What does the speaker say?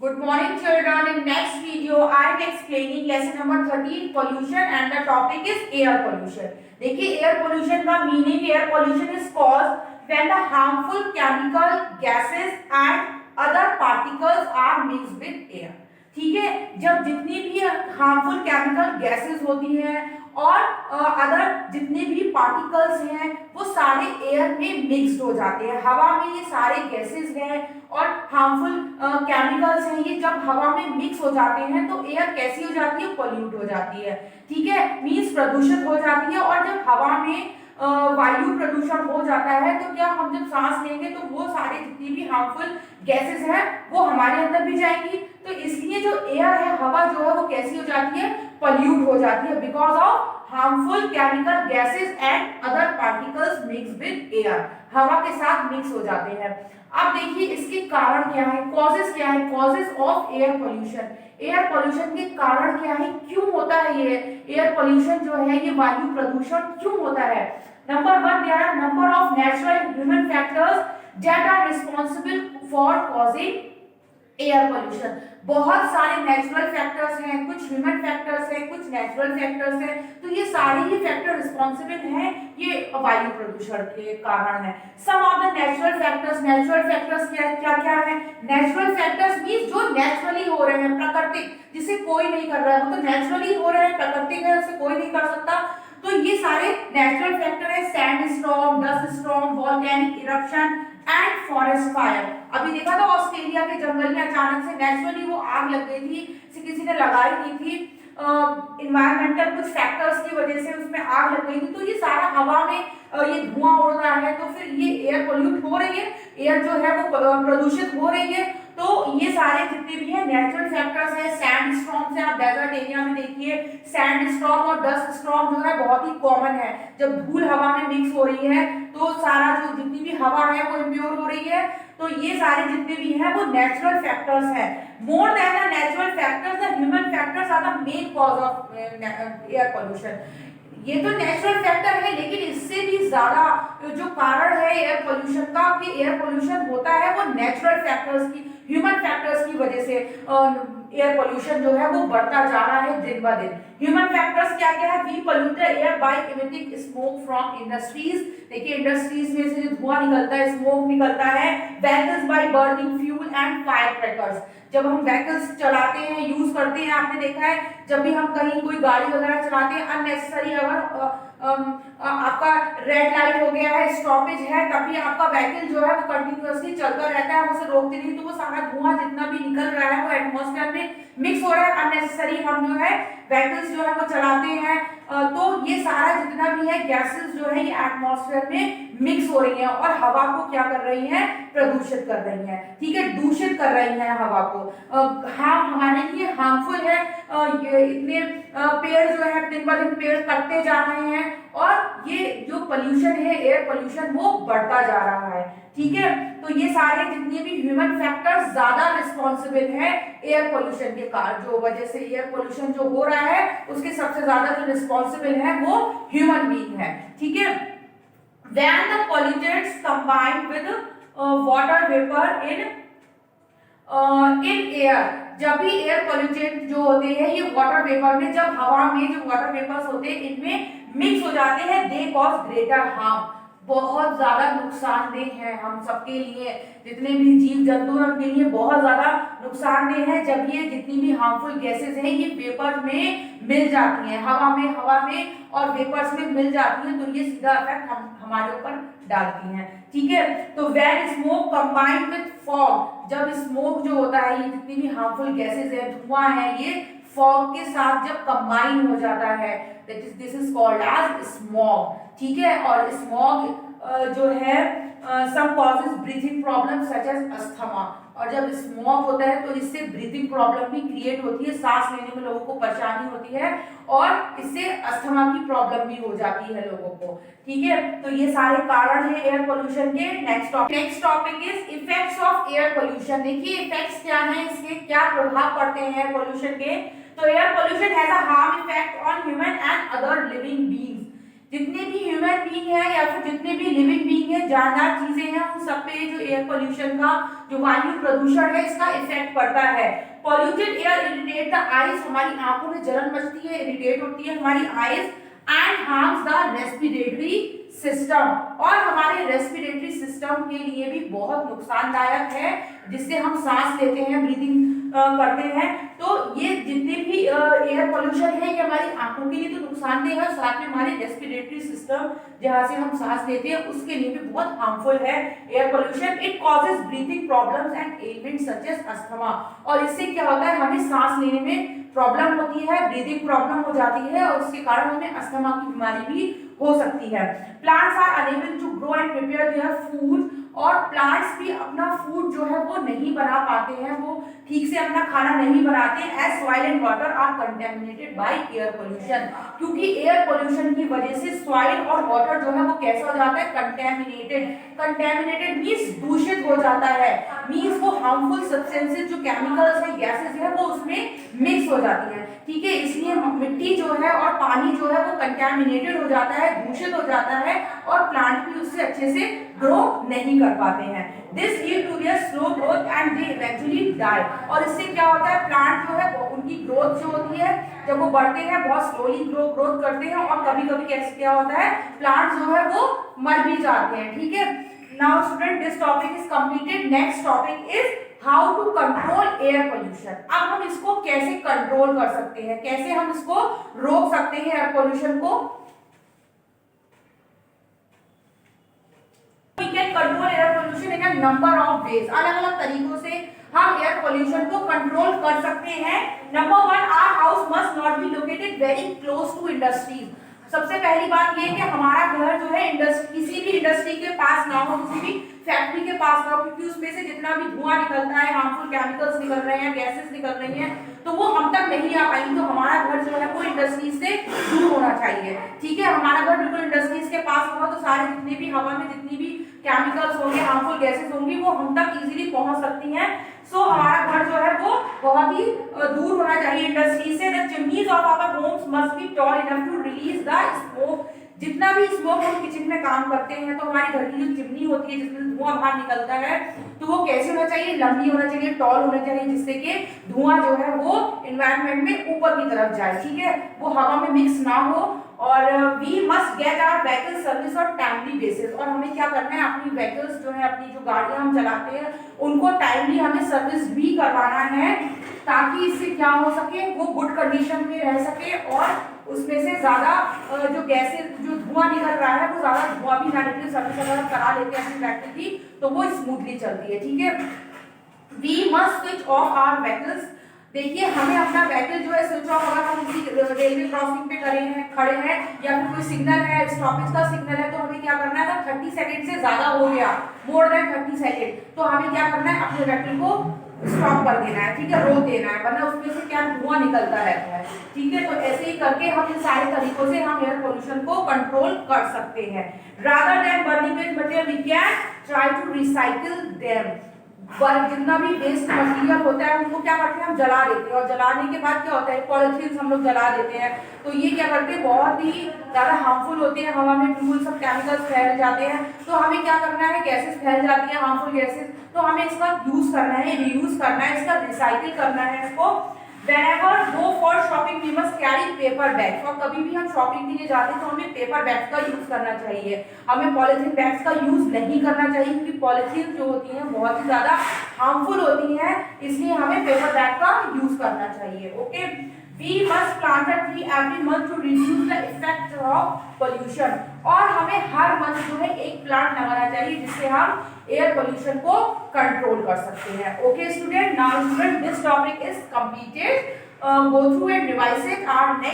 Good morning children. In next video I am explaining lesson number 13 pollution and the topic is air pollution. देखिए air pollution का meaning air pollution is caused when the harmful chemical gases and other particles are mixed with air. ठीक है, जब जितनी भी harmful chemical gases होती हैं और अदर जितने भी पार्टिकल्स हैं वो सारे एयर में मिक्स्ड हो जाते हैं। हवा में ये सारे गैसेस हैं और हार्मफुल केमिकल्स हैं, ये जब हवा में मिक्स हो जाते हैं तो एयर कैसी हो जाती है, पोल्यूट हो जाती है। ठीक है, मींस प्रदूषित हो जाती है। और जब हवा में वायु प्रदूषण हो जाता है तो क्या हम जब सांस लेंगे तो वो सारे जितनी भी हार्मफुल गैसेस हैं वो हमारे अंदर भी जाएंगी। तो इसलिए जो एयर है, हवा जो है वो कैसी हो जाती है, पोल्यूट हो जाती है because of harmful chemical gases and other particles mix with air, हवा के साथ मिक्स हो जाते हैं। अब देखिए इसके कारण क्या है, कॉजेस क्या है, causes of air pollution. Air pollution के कारण क्या है, क्यों होता है ये एयर पोल्यूशन जो है, ये वायु प्रदूषण क्यों होता है। Number 1, there are number of natural human factors that are responsible for causing air pollution. बहुत सारे नेचुरल फैक्टर्स हैं, कुछ ह्यूमन फैक्टर्स हैं, कुछ नेचुरल फैक्टर्स हैं, तो ये सारे ही फैक्टर रिस्पांसिबल हैं ये वायु प्रदूषण के कारण है। Some of the natural factors, natural factors क्या क्या है, नेचुरल फैक्टर्स मींस जो नेचुरली हो रहे हैं, प्राकृतिक, जिसे कोई नहीं कर रहा है, वो तो नेचुरली हो रहे हैं, प्राकृतिक है, उसे कोई नहीं कर सकता। तो ये सारे नेचुरल फैक्टर है, sand storm, dust storm, volcanic eruption and forest fire. अभी देखा था ऑस्ट्रेलिया के जंगल में अचानक से नेचुरली वो आग लग गई थी, किसी ने लगाई नहीं थी, इन्वायरमेंटल कुछ फैक्टर्स की वजह से उसमें आग लग गई थी। तो ये सारा हवा में ये धुआं उड़ रहा है, तो फिर ये एयर पोल्यूट हो रही है, एयर जो है वो प्रदूषित हो रही है। तो ये सारे जितने भी है नेचुरल फैक्टर्स है, सैंड स्टॉर्म से आप डेजर्ट एरिया में देखिए सैंड स्टॉर्म और डस्ट स्टॉर्म जो है बहुत ही कॉमन है। जब धूल हवा में मिक्स हो रही है तो सारा जो जितनी भी हवा है वो इम्प्योर हो रही है। तो ये सारे जितने भी हैं वो नेचुरल फैक्टर्स हैं। More than the natural factors the human factors are the main cause of air pollution. ये तो नेचुरल फैक्टर है, लेकिन इससे भी ज्यादा जो कारण है एयर पोल्यूशन का, कि एयर पोल्यूशन होता है वो नेचुरल फैक्टर्स की, ह्यूमन फैक्टर्स की वजह से एयर पोल्यूशन जो है वो बढ़ता जा रहा है दिन ब दिन। ह्यूमन फैक्टर्स क्या क्या है, we pollute the air by emitting smoke from industries. देखिए इंडस्ट्रीज में से जो धुआं निकलता है, स्मोक निकलता है, vehicles by burning fuel and fire crackers. जब हम व्हीकल्स चलाते हैं, यूज करते हैं, आपने देखा है जब भी हम कहीं कोई गाड़ी वगैरह चलाते हैं, अननेसेसरी अगर आपका रेड लाइट हो गया है, स्टॉपेज है, तभी आपका व्हीकल जो है वो कंटिन्यूअसली चलता रहता है, हम उसे रोकते नहीं, तो वो सारा धुआं जितना भी निकल रहा है वो एटमॉस्फेयर में मिक्स हो रहा है। अननेसेसरी हम जो है व्हीकल्स जो है वो चलाते हैं, तो ये सारा जितना भी है गैसेस जो है ये एटमॉस्फेयर में मिक्स हो रही हैं और हवा को क्या कर रही हैं, प्रदूषित कर रही हैं। ठीक है, दूषित कर रही हैं हवा को। हाँ, हमारे लिए हार्मफुल है। इतने पेड़ जो है दिन ब दिन पेड़ कटते जा रहे हैं और ये जो पोल्यूशन है एयर पोल्यूशन वो बढ़ता जा रहा है। ठीक है, तो ये सारे जितने भी ह्यूमन फैक्टर्स ज्यादा रिस्पॉन्सिबल है एयर पोल्यूशन के कारण, जो वजह से एयर पोल्यूशन जो हो रहा है उसके सबसे ज्यादा जो रिस्पॉन्सिबल है वो ह्यूमन बीइंग है। ठीक है, when the pollutants combine with water vapor in air, जब भी एयर पोल्यूटेंट जो होते हैं ये वाटर वेपर में, जब हवा में जो वाटर वेपर्स होते हैं इनमें मिक्स हो जाते हैं, दे कॉज ग्रेटर हार्म, बहुत ज्यादा नुकसानदेह है हम सबके लिए, जितने भी जीव जंतु हैं उनके लिए बहुत ज्यादा नुकसानदेह है। जब ये जितनी भी हार्मफुल गैसेस हैं ये वेपर्स में मिल जाती हैं, हवा में और वेपर्स में मिल जाती हैं, तो ये सीधा इफेक्ट हमारे ऊपर डालती हैं। ठीक है, तो when smoke combined with fog, जब स्मोक जो होता है ये जितनी भी हार्मफुल गैसेस है, धुआं है, ये फॉग के साथ जब कंबाइन हो जाता है, this is called as smog. ठीक है, और स्मॉग जो है some causes breathing problem such as asthma, और जब स्मॉग होता है तो इससे ब्रीथिंग प्रॉब्लम भी क्रिएट होती है, सांस लेने में लोगों को परेशानी होती है और इससे अस्थमा की प्रॉब्लम भी हो जाती है लोगों को। ठीक है, तो ये सारे कारण है एयर पोल्यूशन के। Next topic is effects of air pollution. देखिए इफेक्ट्स क्या हैं, इसके क्या प्रभाव पड़ते हैं एयर पोल्यूशन के। तो air pollution has a harm effect on human and other living beings. जितने भी ह्यूमन बीइंग है या फिर जितने भी लिविंग बीइंग है, जानदार चीजें हैं, उन सब पे जो एयर पोल्यूशन का, जो वायु प्रदूषण है, इसका इफेक्ट पड़ता है। Polluted air irritate the eyes, हमारी आंखों में जलन मचती है, इरिटेट होती है हमारी eyes, and harms the respiratory system, और हमारे रेस्पिरेटरी सिस्टम के लिए भी बहुत नुकसानदायक है, जिससे हम सांस लेते हैं, ब्रीदिंग करते हैं। तो ये जितने भी एयर पोल्यूशन है, ये हमारी आंखों के लिए तो नुकसानदेह है, साथ में हमारे रेस्पिरेटरी सिस्टम जहां से हम सांस लेते हैं उसके लिए भी बहुत हार्मफुल है air pollution. It causes breathing problems and ailments such as asthma, और इससे क्या होता है, हमें सांस लेने में प्रॉब्लम होती है, ब्रीदिंग प्रॉब्लम हो जाती है, और उसके कारण हमें अस्थमा की बीमारी भी हो सकती है। Plants are unable to grow and prepare their food, और प्लांट्स भी अपना फूड जो है वो नहीं बना पाते हैं, वो ठीक से अपना खाना नहीं बनाते, as soil and water are contaminated by air pollution, क्योंकि एयर पोल्यूशन की वजह से सॉइल और वाटर जो है वो कैसा हो जाता है, कंटेमिनेटेड। कंटेमिनेटेड मींस दूषित हो जाता है, मींस वो हार्मफुल सब्सटेंसेस जो केमिकल्स है, गैसेस है, वो उसमें मिक्स हो जाती है, ठीक है। इसलिए मिट्टी जो है और पानी जो है वो कंटेमिनेटेड हो जाता है, दूषित हो जाता है, और प्लांट भी उससे अच्छे से ग्रो नहीं कर पाते हैं। This lead to their slow growth and they eventually die, और इससे क्या होता है, प्लांट जो है उनकी ग्रोथ जो होती है, जब वो बढ़ते हैं बहुत स्लोली ग्रोथ करते हैं, और कभी कभी कैसे क्या होता है, प्लांट जो है वो मर भी जाते हैं, ठीक है। Now student, this topic is completed. Next topic is how to control air pollution. अब हम इसको कैसे कंट्रोल कर सकते हैं, कैसे हम इसको रोक सकते हैं एयर पोल्यूशन को। We can control air pollution in a number of ways. अलग-अलग तरीकों से हम एयर पोल्यूशन को कंट्रोल कर सकते हैं। Number 1, our house must not be located very close to industries. सबसे पहली बात ये कि हमारा घर जो है किसी भी इंडस्ट्री के पास ना हो, किसी भी फैक्ट्री के पास ना हो, क्योंकि उसमें से जितना भी धुआं निकलता है, हार्मफुल केमिकल्स निकल रहे हैं, गैसेस निकल रही हैं, तो वो हम तक नहीं आ पाएंगे। तो हमारा घर जो है वो इंडस्ट्रीज से दूर होना चाहिए, ठीक है। हमारा घर बिल्कुल इंडस्ट्रीज के पास होगा तो सारे जितने भी हवा में जितनी भी केमिकल्स होंगे, हार्मफुल गैसेस होंगी, वो हम तक इजीली पहुंच सकती हैं। सो हमारा घर जो है वो बहुत ही दूर होना चाहिए इंडस्ट्री से। The chimneys of our homes must be tall enough to release the smoke. जितना भी स्मोक हम किचन में काम करते हैं, तो हमारी घर की जो चिमनी होती है जिसमें धुआं बाहर निकलता है, तो वो कैसे होना चाहिए, लंबी होना चाहिए, टॉल होना चाहिए, जिससे कि धुआं जो है वो एनवायरनमेंट में ऊपर की तरफ जाए, ठीक है, वो हवा में मिक्स ना हो। और we must get our vehicle service on timely basis, और हमें क्या करना है, अपनी व्हीकल्स जो है, अपनी जो गाड़ियां हम चलाते हैं, उनको टाइमली हमें सर्विस भी करवाना है, ताकि इससे क्या हो सके, वो गुड कंडीशन में रह सके, और उसमें से ज्यादा जो गैसेस, जो धुआं निकल रहा है, वो ज्यादा धुआं भी ना निकले। सर्विस अगर करा लेते हैं अपनी व्हीकल की, तो वो स्मूथली चलती है, ठीक है। We must switch off our vehicles. देखिए, हमें अपना व्हीकल जो है स्विच ऑफ, अगर हम किसी रेलवे क्रॉसिंग पे खड़े हैं, या फिर कोई सिग्नल है, स्टॉपेज का सिग्नल है, तो हमें क्या करना है, 30 सेकंड से ज्यादा हो गया, मोर देन 30 सेकंड, तो हमें क्या करना है, अपने व्हीकल को स्टॉप कर देना है, ठीक है, रोक देना है, वरना उसमें से क्या धुआं निकलता रहता है, ठीक है। तो ऐसे ही करके हम इन सारे तरीकों से हम एयर पोल्यूशन को कंट्रोल कर सकते हैं। Rather than burning waste material, we can try to recycle them. पर जितना भी वेस्ट मटेरियल होता है, उनको क्या करते हैं, हम जला देते हैं, और जलाने के बाद क्या होता है, पॉलिथीन हम लोग जला देते हैं, तो ये क्या करते हैं, बहुत ही ज़्यादा हार्मफुल होते हैं, हवा में बिल्कुल सब केमिकल्स फैल जाते हैं। तो हमें क्या करना है, गैसेस फैल जाती है, हार्मफुल गैसेस, तो हमें इसका यूज करना है, रीयूज करना है, इसका रिसाइकिल करना है इसको। Whenever go for shopping, we must carry paper bags, और कभी भी हम शॉपिंग के लिए जाते हैं तो हमें पेपर बैग्स का यूज करना चाहिए, हमें पॉलिथीन बैग्स का यूज नहीं करना चाहिए, क्योंकि पॉलिथीन जो होती है बहुत ही ज्यादा हार्मफुल होती है, इसलिए हमें पेपर बैग का यूज करना चाहिए। Okay, we must plant a tree every month to reduce the effect of pollution, और हमें हर मंथ जो है एक प्लांट लगाना चाहिए, जिससे हम एयर पोल्यूशन को कंट्रोल कर सकते हैं। Okay student, now student, this topic is completed, go through and revise it। Our next